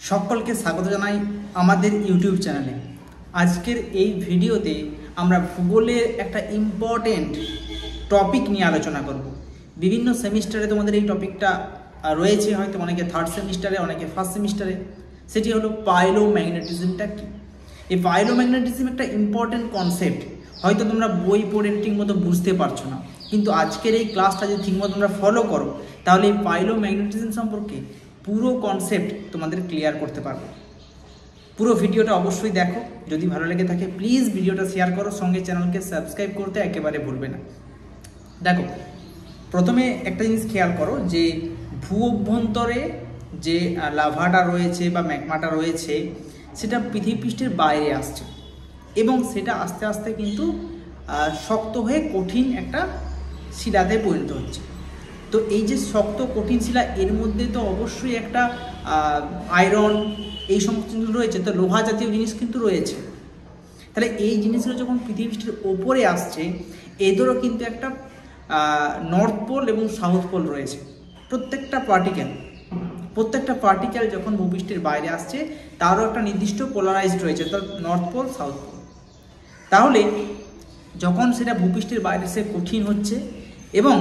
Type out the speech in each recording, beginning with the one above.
সকলকে স্বাগত জানাই আমাদের ইউটিউব চ্যানেলে। আজকের এই ভিডিওতে আমরা ভূগোলের একটা ইম্পর্টেন্ট টপিক নিয়ে আলোচনা করব। বিভিন্ন সেমিস্টারে তোমাদের এই টপিকটা রয়েছে, হয়তো অনেকে থার্ড সেমিস্টারে, অনেকে ফার্স্ট সেমিস্টারে। সেটি হলো পাইলোম্যাগনেটিজমটা কি। এই পাইলোম্যাগনেটিজম একটা ইম্পর্টেন্ট কনসেপ্ট, হয়তো তোমরা বই পড়ে ঠিকমতো বুঝতে পারছো না, কিন্তু আজকের এই ক্লাসটা যদি ঠিকমতো তোমরা ফলো করো তাহলে এই পাইলোম্যাগনেটিজম সম্পর্কে পুরো কনসেপ্ট তোমাদের ক্লিয়ার করতে পারবে। পুরো ভিডিওটা অবশ্যই দেখো, যদি ভালো লেগে থাকে প্লিজ ভিডিওটা শেয়ার করো, সঙ্গে চ্যানেলকে সাবস্ক্রাইব করতে একেবারে ভুলবে না। দেখো, প্রথমে একটা জিনিস খেয়াল করো যে ভূ অভ্যন্তরে যে লাভাটা রয়েছে বা ম্যাগমাটা রয়েছে সেটা পৃথিবীপৃষ্ঠের বাইরে আসছে এবং সেটা আস্তে আস্তে কিন্তু শক্ত হয়ে কঠিন একটা শিলাতে পরিণত হচ্ছে। তো এই যে শক্ত কঠিন শিলা, এর মধ্যে তো অবশ্যই একটা আয়রন এই সমস্ত জিনিস রয়েছে, তো লোহা জাতীয় জিনিস কিন্তু রয়েছে। তাহলে এই জিনিসগুলো যখন পৃথিবীপৃষ্ঠের ওপরে আসছে, এদেরও কিন্তু একটা নর্থ পোল এবং সাউথ পোল রয়েছে। প্রত্যেকটা পার্টিকেল যখন ভূপৃষ্ঠের বাইরে আসছে তারও একটা নির্দিষ্ট পোলারাইজড রয়েছে, অর্থাৎ নর্থ পোল সাউথ পোল। তাহলে যখন সেটা ভূপৃষ্ঠের বাইরে সে কঠিন হচ্ছে এবং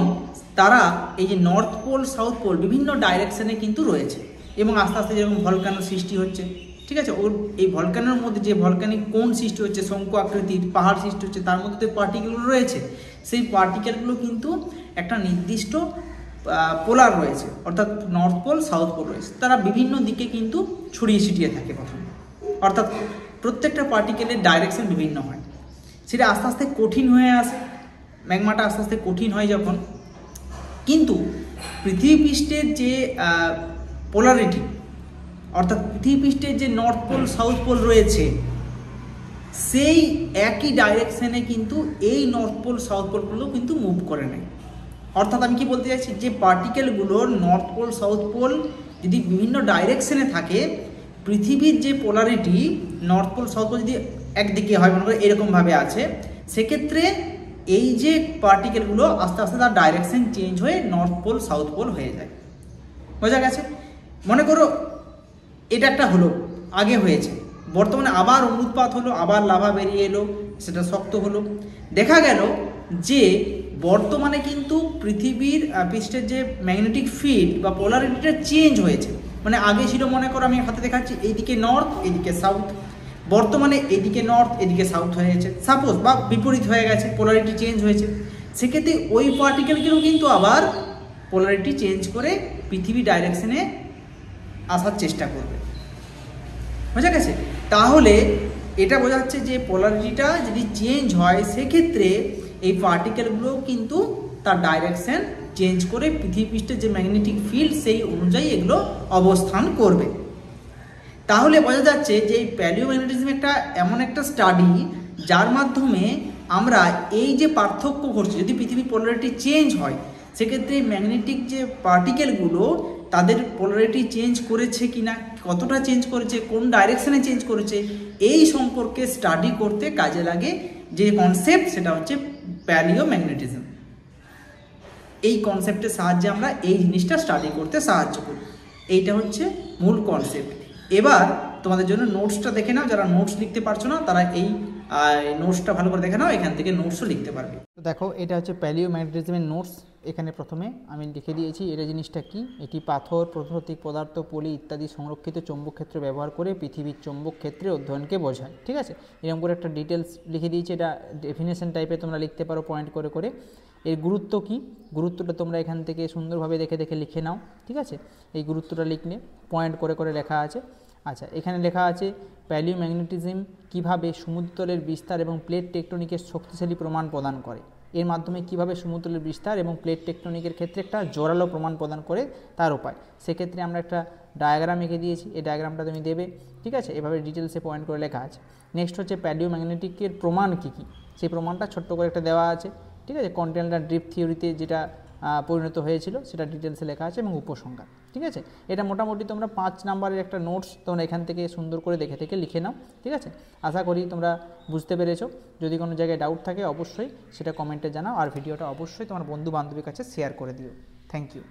তারা এই যে নর্থ পোল সাউথ পোল বিভিন্ন ডাইরেকশানে কিন্তু রয়েছে এবং আস্তে আস্তে যেরকম ভলকানোর সৃষ্টি হচ্ছে, ঠিক আছে, ওর এই ভলকানোর মধ্যে যে ভলকানিক কোণ সৃষ্টি হচ্ছে, শঙ্কু আকৃতির পাহাড় সৃষ্টি হচ্ছে, তার মধ্যে যে পার্টিকেলগুলো রয়েছে সেই পার্টিকেলগুলো কিন্তু একটা নির্দিষ্ট পোলার রয়েছে, অর্থাৎ নর্থ পোল সাউথ পোল রয়েছে। তারা বিভিন্ন দিকে কিন্তু ছড়িয়ে ছিটিয়ে থাকে প্রথমে, অর্থাৎ প্রত্যেকটা পার্টিকেলের ডাইরেকশন বিভিন্ন হয়। সেটা আস্তে আস্তে কঠিন হয়ে আসে, ম্যাগমাটা আস্তে আস্তে কঠিন হয় যখন, কিন্তু পৃথিবীপৃষ্ঠের যে পোলারিটি, অর্থাৎ পৃথিবীপৃষ্ঠের যে নর্থ পোল সাউথ পোল রয়েছে সেই একই ডাইরেকশানে কিন্তু এই নর্থ পোল সাউথ পোলগুলো কিন্তু মুভ করে নেয়। অর্থাৎ আমি কি বলতে চাইছি, যে পার্টিকেলগুলোর নর্থ পোল সাউথ পোল যদি বিভিন্ন ডাইরেকশানে থাকে, পৃথিবীর যে polarity north pole south pole যদি একদিকে হয়, মনে করো এরকমভাবে আছে, সেক্ষেত্রে এই যে পার্টিকেলগুলো আস্তে আস্তে তার ডাইরেকশন চেঞ্জ হয়ে নর্থ পোল সাউথ পোল হয়ে যায়। বোঝা গেছে? মনে করো এটা একটা হলো, আগে হয়েছে, বর্তমানে আবার অনুৎপাত হলো, আবার লাভা বেরিয়ে এলো, সেটা শক্ত হলো। দেখা গেল যে বর্তমানে কিন্তু পৃথিবীর পৃষ্ঠের যে ম্যাগনেটিক ফিল্ড বা পোলারিটিটা চেঞ্জ হয়েছে। মানে আগে ছিল, মনে করো আমি হাতে দেখাচ্ছি, এইদিকে নর্থ এইদিকে সাউথ, বর্তমানে এদিকে নর্থ এদিকে সাউথ হয়ে গেছে, সাপোজ, বা বিপরীত হয়ে গেছে, পোলারিটি চেঞ্জ হয়েছে। সেক্ষেত্রে ওই পার্টিকেলগুলো কিন্তু আবার পোলারিটি চেঞ্জ করে পৃথিবী ডাইরেকশনে আসার চেষ্টা করবে। বোঝা গেছে? তাহলে এটা বোঝা যাচ্ছে যে পোলারিটিটা যদি চেঞ্জ হয় সেক্ষেত্রে এই পার্টিকেলগুলো কিন্তু তার ডাইরেকশন চেঞ্জ করে পৃথিবীপৃষ্ঠের যে ম্যাগনেটিক ফিল্ড সেই অনুযায়ী এগুলো অবস্থান করবে। তাহলে বোঝা যাচ্ছে যে এই প্যালিওম্যাগনেটিজম একটা এমন একটা স্টাডি যার মাধ্যমে আমরা এই যে পার্থক্য ঘটছে, যদি পৃথিবীর পোলারিটি চেঞ্জ হয় সেক্ষেত্রে ম্যাগনেটিক যে পার্টিকেলগুলো তাদের পোলারিটি চেঞ্জ করেছে কিনা, কতটা চেঞ্জ করেছে, কোন ডাইরেকশনে চেঞ্জ করেছে, এই সম্পর্কে স্টাডি করতে কাজে লাগে যে কনসেপ্ট, সেটা হচ্ছে প্যালিওম্যাগনেটিজম। এই কনসেপ্টের সাহায্যে আমরা এই জিনিসটা স্টাডি করতে সাহায্য করি। এইটা হচ্ছে মূল কনসেপ্ট। এবার তোমাদের জন্য নোটসটা দেখে নাও, যারা নোটস লিখতে পারছো না তারা এই নোটসটা ভালো করে দেখে নাও, এখান থেকে নোটসও লিখতে পারবে। তো দেখো, এটা হচ্ছে প্যালিওম্যাগনেটিজমের নোটস। এখানে প্রথমে আমি লিখে দিয়েছি এটা জিনিসটা কি। এটি পাথর, প্রত্নতাত্ত্বিক পদার্থ, পলি ইত্যাদি সংরক্ষিত চৌম্বক ক্ষেত্র ব্যবহার করে পৃথিবীর চৌম্বক ক্ষেত্রে অধ্যয়নকে বোঝায়। ঠিক আছে, এরকম করে একটা ডিটেলস লিখে দিয়েছি। এটা ডেফিনেশন টাইপে তোমরা লিখতে পারো পয়েন্ট করে করে। এর গুরুত্ব কি, গুরুত্বটা তোমরা এখান থেকে সুন্দরভাবে দেখে দেখে লিখে নাও। ঠিক আছে, এই গুরুত্বটা লিখলে পয়েন্ট করে করে লেখা আছে। আচ্ছা, এখানে লেখা আছে প্যালিওম্যাগনেটিজম কীভাবে সমুদ্রতলের বিস্তার এবং প্লেট টেকটনিকের শক্তিশালী প্রমাণ প্রদান করে। এর মাধ্যমে কীভাবে সমুদ্রতলের বিস্তার এবং প্লেট টেকটনিকের ক্ষেত্রে একটা জোরালো প্রমাণ প্রদান করে তার উপায়। সেক্ষেত্রে আমরা একটা ডায়াগ্রাম এঁকে দিয়েছি, এই ডায়াগ্রামটা তুমি দেবে। ঠিক আছে, এভাবে ডিটেলসে পয়েন্ট করে লেখা আছে। নেক্সট হচ্ছে প্যালিওম্যাগনেটিকের প্রমাণ কী কী, সেই প্রমাণটা ছোট্ট করে একটা দেওয়া আছে। ঠিক আছে, কন্টিনেন্টাল ড্রিফট থিওরিতে যেটা পরিণত হয়েছিল সেটা ডিটেলসে লেখা আছে এবং উপসংহার। ঠিক আছে, এটা মোটামুটি তোমরা 5 নাম্বারের একটা নোটস তোমরা এখান থেকে সুন্দর করে দেখে থেকে লিখে নাও। ঠিক আছে, আশা করি তোমরা বুঝতে পেরেছো। যদি কোনো জায়গায় ডাউট থাকে অবশ্যই সেটা কমেন্টে জানাও, আর ভিডিওটা অবশ্যই তোমার বন্ধু বান্ধবীর কাছে শেয়ার করে দিও। Thank you.